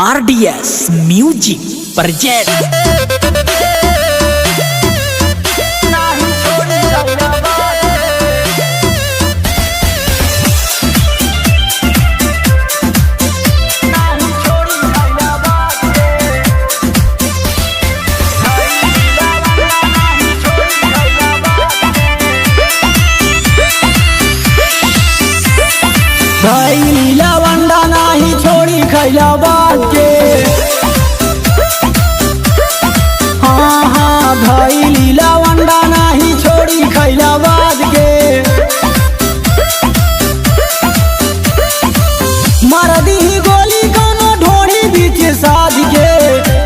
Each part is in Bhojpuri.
RDS music present. धइली लवंडा नाही छोड़ी खैला बात के। हाँ हाँ धइली लवंडा नाही छोड़ी खैला बात के। मार दी गोली कोनो ढोड़ी बीच साध के।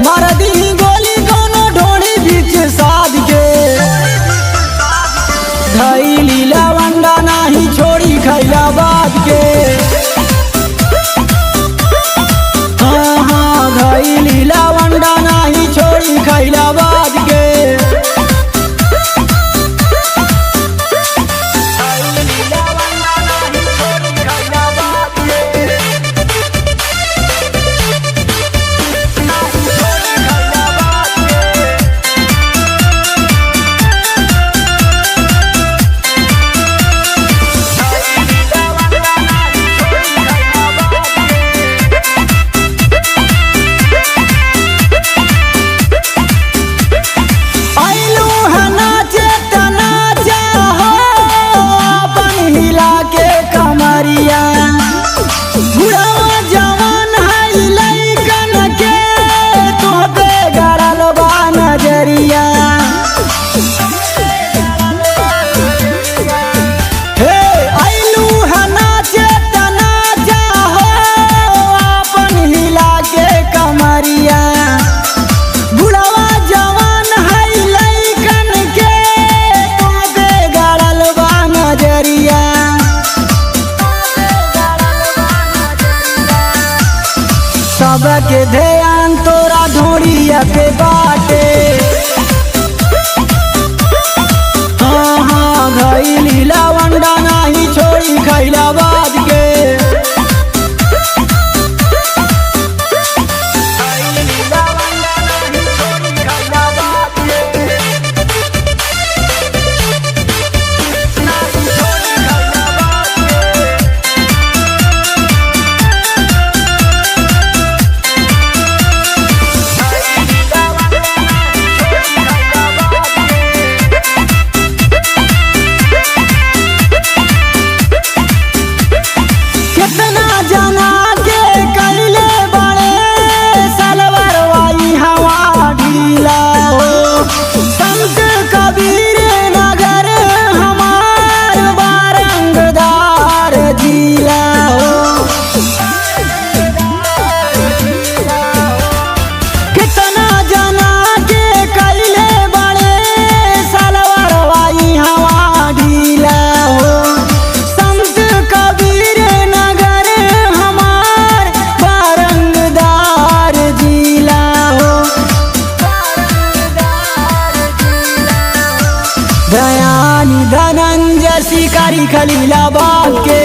मार दी गोली कोनो ढोड़ी बीच साध के। धइली लवंडा नाही छोड़ी खैला बात के। धइली लवंडा नाही छोड़ी खैला बाद के। सबके ध्यान तोरा ढोड़िया पे बाटे। हाँ हाँ धइली लवंडा नाही छोड़ी खैला बाद के। दयानी धनंजय शिकारी खलीलाबाद के।